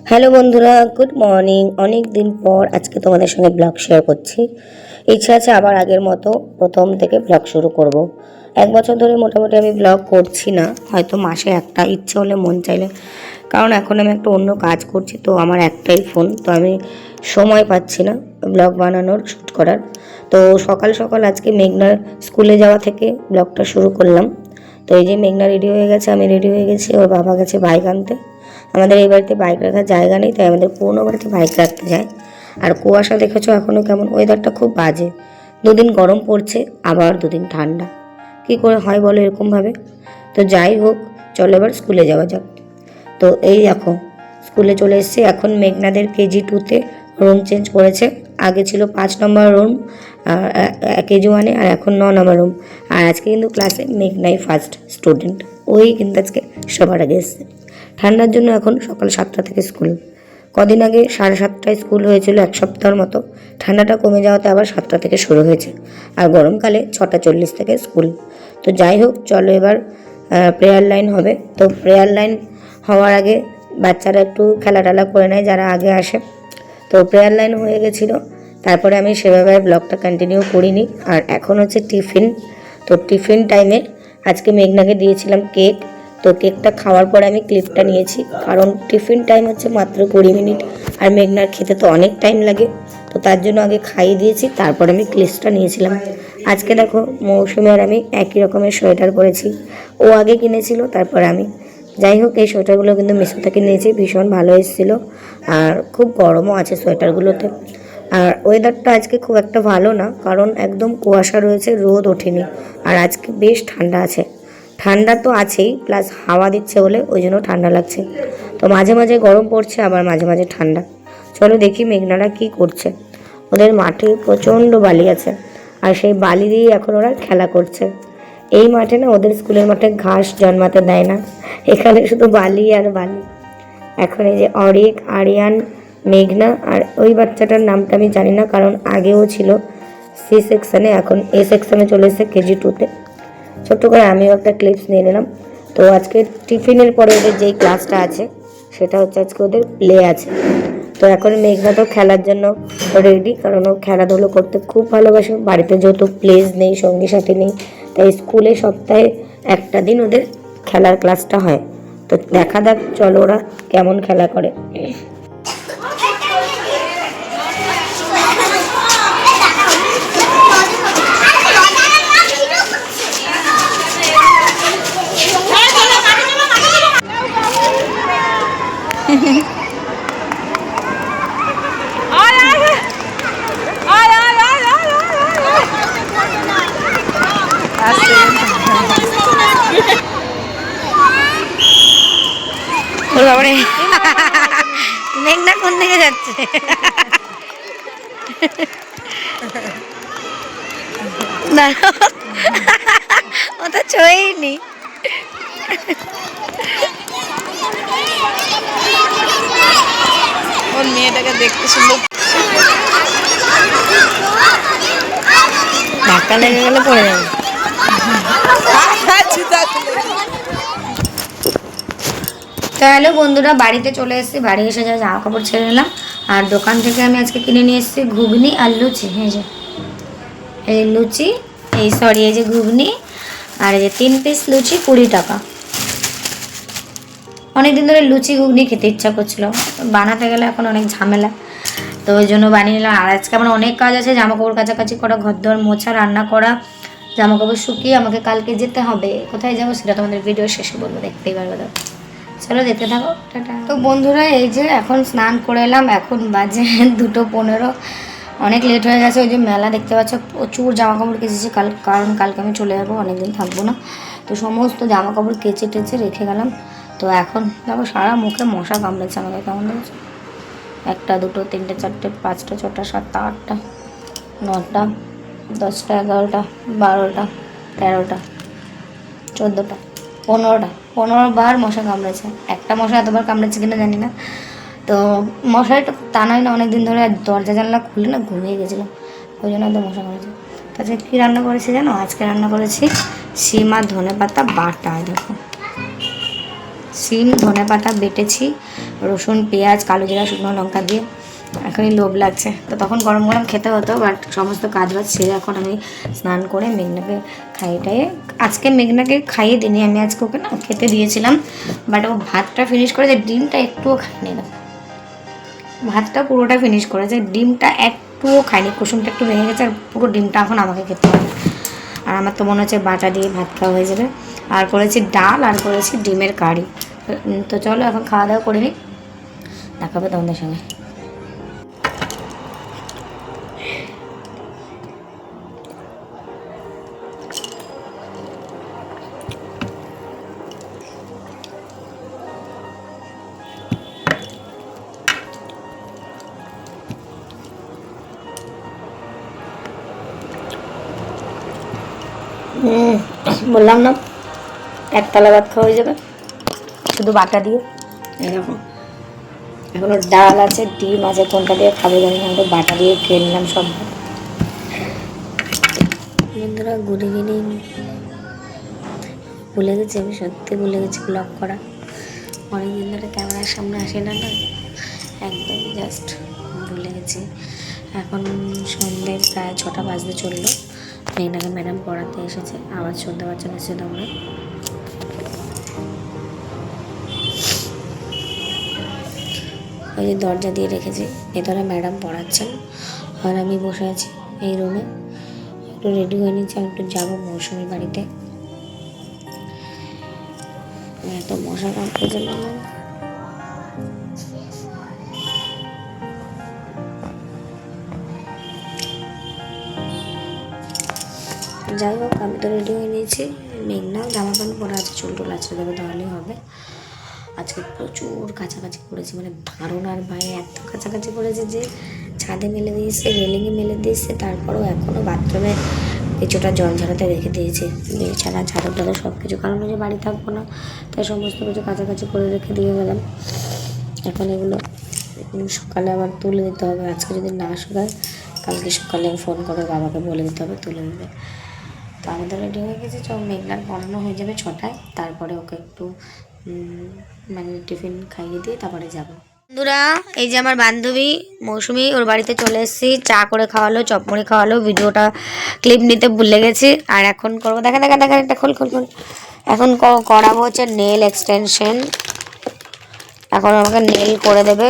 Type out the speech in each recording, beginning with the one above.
Hello বন্ধুরা, good morning. অনেক দিন পর আজকে তোমাদের সঙ্গে ব্লগ শেয়ার করছি। ইচ্ছা আছে আবার আগের মতো প্রথম থেকে ব্লগ শুরু করব। 1 বছর ধরে মোটামুটি আমি ব্লগ করছি না, হয়তো মাসে একটা, ইচ্ছে হলে মন চাইলে। কারণ এখন আমি একটা অন্য কাজ করছি, তো আমার একটাই ফোন, তো আমি সময় পাচ্ছি না ব্লগ বানানোর, শ্যুট করার। তো সকাল সকাল আজকে মেঘনার স্কুলে যাওয়া থেকে ব্লগটা শুরু করলাম। তো এই যে মেঘনা রেডি হয়ে গেছে, আমি রেডি হয়ে গেছি, ওর বাবা গেছে বাইক আনতে। আমাদের এই বাড়িতে বাইক রাখার জায়গা নেই, তাই আমাদের পুরোনো বাড়িতে বাইক রাখতে যায়। আর কুয়াশা দেখেছো এখনও কেমন, ওয়েদারটা খুব বাজে। দুদিন গরম পড়ছে, আবার দুদিন ঠান্ডা। কি করে হয় বলো এরকমভাবে? তো যাই হোক, চলো এবার স্কুলে যাওয়া যাক। তো এই দেখো স্কুলে চলে এসেছি। এখন মেঘনাদের KG2-তে রুম চেঞ্জ করেছে। আগে ছিল 5 নম্বর রুম KG1-এ, আর এখন 9 নম্বর রুম। আর আজকে কিন্তু ক্লাসে মেঘনাই ফার্স্ট স্টুডেন্ট, ওই কিন্তু আজকে সবার আগে এসছে। ঠান্ডার জন্য এখন সকাল 7টা থেকে স্কুল। কদিন আগে 7:30টায় স্কুল হয়েছিল, 1 সপ্তাহের মতো। ঠান্ডাটা কমে যাওয়াতে আবার 7টা থেকে শুরু হয়েছে। আর গরমকালে 6:40 থেকে স্কুল। তো যাই হোক, চলো এবার প্রেয়ার লাইন হবে। তো প্রেয়ার লাইন হওয়ার আগে বাচ্চারা একটু খেলা টেলা করে নেয় যারা আগে আসে। তো প্রেয়ার লাইন হয়ে গেছিলো, তারপরে আমি সেভাবে ব্লগটা কন্টিনিউ করিনি। আর এখন হচ্ছে টিফিন। তো টিফিন টাইমে আজকে মেঘনাকে দিয়েছিলাম কেক। তো কেকটা খাওয়ার পরে আমি ক্লিপটা নিয়েছি, কারণ টিফিন টাইম হচ্ছে মাত্র 20 মিনিট, আর মেঘনার খেতে তো অনেক টাইম লাগে। তো তার জন্য আগে খাইয়ে দিয়েছি, তারপর আমি ক্লিপসটা নিয়েছিলাম। আজকে দেখো মৌসুমি আর আমি একই রকমের সোয়েটার পরেছি। ও আগে কিনেছিল, তারপর আমি। যাই হোক, এই সোয়েটারগুলো কিন্তু মিশো থেকে নিয়েছি, ভীষণ ভালো এসেছিলো। আর খুব গরমও আছে সোয়েটারগুলোতে। আর ওয়েদারটা আজকে খুব একটা ভালো না, কারণ একদম কুয়াশা রয়েছে, রোদ ওঠেনি। আর আজকে বেশ ঠান্ডা আছে। ঠান্ডা তো আছেই, প্লাস হাওয়া দিচ্ছে বলে ওই জন্য ঠান্ডা লাগছে। তো মাঝে মাঝে গরম পড়ছে, আবার মাঝে মাঝে ঠান্ডা। চলো দেখি মেঘনারা কি করছে। ওদের মাঠে প্রচণ্ড বালি আছে, আর সেই বালি দিয়ে এখন ওরা খেলা করছে। এই মাঠে না, ওদের স্কুলের মাঠে ঘাস জন্মাতে দেয় না, এখানে শুধু বালি আর বালি। এখন এই যে অরিক, আরিয়ান, মেঘনা, আর ওই বাচ্চাটার নামটা আমি জানি না, কারণ আগেও ছিল C সেকশনে, এখন A সেকশনে চলে এসেছে KG2-তে। ছোট্ট করে আমিও একটা ক্লিপস নিয়ে নিলাম। তো আজকে টিফিনের পরে ওদের যেই ক্লাসটা আছে, সেটা হচ্ছে আজকে ওদের প্লে আছে। তো এখন মেঘনা তো খেলার জন্য রেডি, কারণ ও খেলাধুলো করতে খুব ভালোবাসে। বাড়িতে যেহেতু প্লেস নেই, সঙ্গী সাথী নেই, তাই স্কুলে সপ্তাহে একটা দিন ওদের খেলার ক্লাসটা হয়। তো দেখা যাক, চলো ওরা কেমন খেলা করে। মেঘনা কোন দিকে যাচ্ছে? ও তো ছয়নি। ওর মেয়েটাকে দেখতে সুন্দর। ধাক্কা লেগে গেলে পড়ে যাবে। তো হ্যালো বন্ধুরা, বাড়িতে চলে এসেছি। বাড়ি এসে যা জামা কাপড় ছেড়ে নিলাম। আর দোকান থেকে আমি আজকে কিনে নিয়ে এসেছি ঘুগনি আর লুচি। হ্যাঁ, যে এই লুচি, এই যে ঘুগনি, আর এই যে 3 পিস লুচি 20 টাকা। অনেকদিন ধরে লুচি ঘুগনি খেতে ইচ্ছা করছিল, বানাতে গেলে এখন অনেক ঝামেলা, তো ওই জন্য বানিয়ে নিলাম। আর আজকে আমার অনেক কাজ আছে, জামা কাপড় কাচাকাচি করা, ঘর দোয়ার মোছা, রান্না করা, জামা কাপড় শুকিয়ে আমাকে কালকে যেতে হবে। কোথায় যাবো সেটা তোমাদের ভিডিও শেষে বলবো, দেখতেই পারবে। চলো দেখতে থাকো, টাটা। তো বন্ধুরা, এই যে এখন স্নান করে এলাম, এখন বাজে 2:15। অনেক লেট হয়ে গেছে। ওই যে মেলা দেখতে পাচ্ছ, প্রচুর জামা কাপড় কেচেছি কারণ কালকে আমি চলে যাবো, অনেকদিন থাকবো না। তো সমস্ত জামা কাপড় কেচে টেচে রেখে গেলাম। তো এখন দেখো সারা মুখে মশা কামড়েছে আমাকে, কেমন দেখছো? 1, 2, 3, 4, 5, 6, 7, 8, 9, 10, 11, 12, 13, 14, 15 বার মশা কামড়েছে। একটা মশা এতবার কামড়েছে কিনা জানি না। তো মশারিটা টানাই না অনেকদিন ধরে, দরজা জানলা খুলে না ঘুমিয়ে গেছিলাম, ওই জন্য এত মশা কামড়েছে। তাছাড়া কী রান্না করেছি জানো? আজকে রান্না করেছি শিম আর ধনেপাতা বাটা। দেখো, শিম ধনেপাতা বেটেছি, রসুন, পেঁয়াজ, কালো জিরা, শুকনো লঙ্কা দিয়ে এখনই লোভ লাগছে। তো তখন গরম গরম খেতে হতো, বাট সমস্ত কাজ বাজ সেরে এখন আমি স্নান করে মেঘনাকে খাইয়ে আজকে মেঘনাকে খাইয়ে দিইনি, আমি আজকে ওকে না খেতে দিয়েছিলাম, বাট ও ভাতটা ফিনিশ করেছে, ডিমটা একটুও খাইনি না, ভাতটা পুরোটা ফিনিশ করেছে, ডিমটা একটুও খাইনি, কুসুমটা একটু ভেঙে গেছে, আর পুরো ডিমটা এখন আমাকে খেতে হবে। আর আমার তো মনে হচ্ছে বাটা দিয়ে ভাত খাওয়া হয়ে যাবে। আর করেছি ডাল, আর করেছি ডিমের কারি। তো চলো এখন খাওয়া দাওয়া করে নিই, দেখাবে তোমাদের সঙ্গে। বললাম না একতলা ভাত খাওয়া হয়ে যাবে শুধু বাটা দিয়ে। এরকম এখনো ডাল আছে, ডিম আছে, কোনটা দিয়ে খাবে জানি না, আমি বাটা দিয়ে খেয়ে নিলাম সব। বন্ধুরা গুড ইভিনিং। ভুলে গেছি, আমি সত্যি ভুলে গেছি ব্লগ করা, অনেকদিন ধরে ক্যামেরার সামনে আসে না, একদম জাস্ট ভুলে গেছি। এখন সন্ধ্যে প্রায় 6টা বাজতে চললো। মেঘনাকে ম্যাডাম পড়াতে এসেছে, আওয়াজ শুনতে পাচ্ছেন এসে তোমরা। ওই যে দরজা দিয়ে রেখেছি, ভেতরে ম্যাডাম পড়াচ্ছেন আর আমি বসে আছি এই রুমে। একটু রেডি হয়ে নিচ্ছি, আমি একটু যাবো মৌসুমির বাড়িতে। এত মশা কামড়েছে না, যাই হোক আমি তো রেডি হয়ে নিয়েছি। মেঘনাও জামা প্যান্ট পরে আছে, চুল টুল আছড়ে দেবে তাহলেই হবে। আজকে প্রচুর কাছাকাছি করেছি, মানে ধারণার বাইরে এত কাছাকাছি করেছে যে ছাদে মেলে দিয়েছে, রেলিংয়ে মেলে দিয়েছে, তারপরেও এখনও বাথরুমে কিছুটা জল ঝরাতে রেখে দিয়েছে, বিছানা ঝাড়ু টাড়ু সব কিছু, কারণ ওই যে বাড়ি থাকবো না, তাই সমস্ত কিছু কাছাকাছি করে রেখে দিয়ে গেলাম। এখন এগুলো সকালে আবার তুলে দিতে হবে, আজকে যদি না শুকায় কালকে সকালে ফোন করে বাবাকে বলে দিতে হবে তুলে দিতে। তো আমাদের রেডি হয়ে গেছে, চল মেঘনার পড়ানো হয়ে যাবে 6টায়, তারপরে ওকে একটু মানে টিফিন খাইয়ে দিয়ে তারপরে যাব। বন্ধুরা এই যে আমার বান্ধবী মৌসুমি, ওর বাড়িতে চলে এসেছি, চা করে খাওয়ালো, চপমুড়ি খাওয়ালো, ভিডিওটা ক্লিপ নিতে ভুলে গেছি। আর এখন করবো দেখা দেখা দেখা একটা খোল খোল খোল, এখন করাবো হচ্ছে নেল এক্সটেনশন। এখন আমাকে নেল করে দেবে,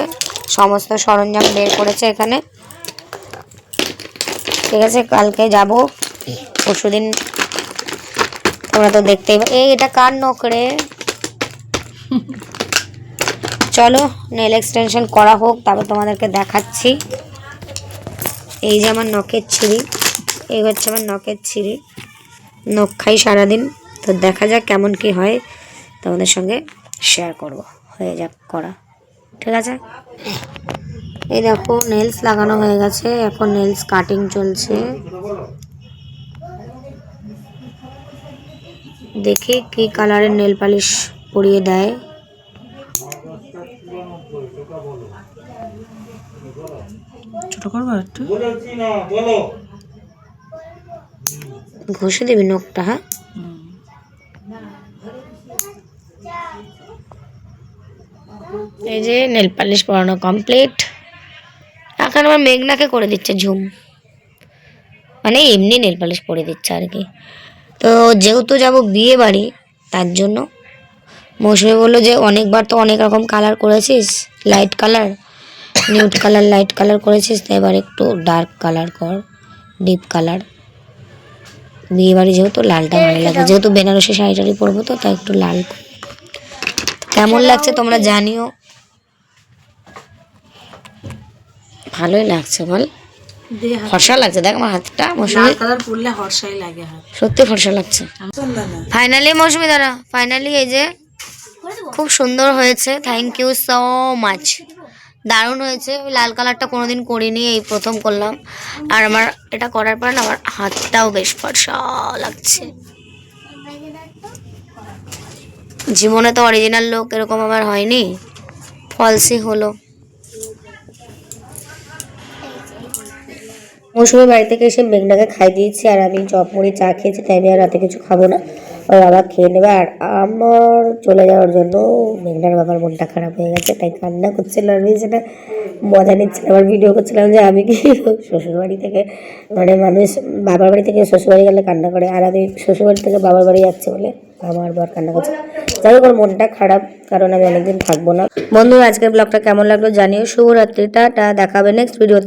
সমস্ত সরঞ্জাম বের করেছে এখানে, ঠিক আছে। কালকে যাব, পরশুদিন তোমরা তো দেখতেই এটা কার নকরে। চলো নেল এক্সটেনশন করা হোক, তারপর তোমাদেরকে দেখাচ্ছি। এই যে আমার নখের ছিঁড়ি, এই হচ্ছে আমার নখের ছিঁড়ি, নখ খাই সারাদিন। তো দেখা যাক কেমন কি হয়, তোমাদের সঙ্গে শেয়ার করব, হয়ে যাক করা, ঠিক আছে। এই দেখো নেলস লাগানো হয়ে গেছে, এখন নেলস কাটিং চলছে। দেখি কি কালারের নেল পালিশ পরিয়ে দেয়। ছোট করবো একটু, ঘষে দিবি নখটা, হ্যাঁ। এই যে নেল পালিশ পরানো কমপ্লিট। এখন আমার মেঘনাকে করে দিচ্ছে ঝুম, মানে এমনি নেল পালিশ পরে দিচ্ছে আর কি। তো যেহেতু যাব বিয়ে বাড়ি, তার জন্য মৌসুমি বললো যে অনেকবার তো অনেক রকম কালার করেছিস, light colour, nude colour, light colour করেছিস, তো এবার একটু ডার্ক কালার কর, ডিপ কালার। বিয়ে বাড়ি যেহেতু লালটা ভালো লাগে, যেহেতু বেনারসি শাড়ি টাড়ি পরবো, তো তাই একটু লাল। কেমন লাগছে তোমরা জানিও, ভালোই লাগছে বল, ফর্সা লাগছে। দেখ আমার হাতটা, মৌসুমি কালার পরলে ফর্সাই লাগে, সত্যি ফর্সা লাগছে। ফাইনালি মৌসুমি দাঁড়া, ফাইনালি এই যে খুব সুন্দর হয়েছে, থ্যাংক ইউ সো মাচ, দারুণ হয়েছে। ওই লাল কালারটা কোনোদিন করিনি, এই প্রথম করলাম। আর আমার এটা করার পর না আমার হাতটাও বেশ ফর্সা লাগছে। জীবনে তো অরিজিনাল লোক এরকম আমার হয়নি, ফলসই হলো। মৌসুমি বাড়ি থেকে এসে মেঘনাকে খাই দিয়েছি, আর আমি চপ মুড়ি চা খেয়েছি, তাই আমি আর রাতে কিছু খাবো না। ওর বাবা খেয়ে নেবে। আর আমার চলে যাওয়ার জন্য মেঘনার বাবার মনটা খারাপ হয়ে গেছে, তাই কান্না করছিল। আমি সেটা মজা নিচ্ছিলাম, আবার ভিডিও করছিলাম যে আমি কি শ্বশুরবাড়ি থেকে মানে মানুষ বাবার বাড়ি থেকে শ্বশুরবাড়ি গেলে কান্না করে, আর আমি শ্বশুরবাড়ি থেকে বাবার বাড়ি যাচ্ছি বলে আমার বর কান্না করছে। যাই হোক, ওর মনটা খারাপ, কারণ আমি অনেকদিন থাকবো না। বন্ধুরা, আজকের ব্লগটা কেমন লাগলো জানিও। শুভরাত্রি, টাটা, দেখা হবে নেক্সট ভিডিওতে।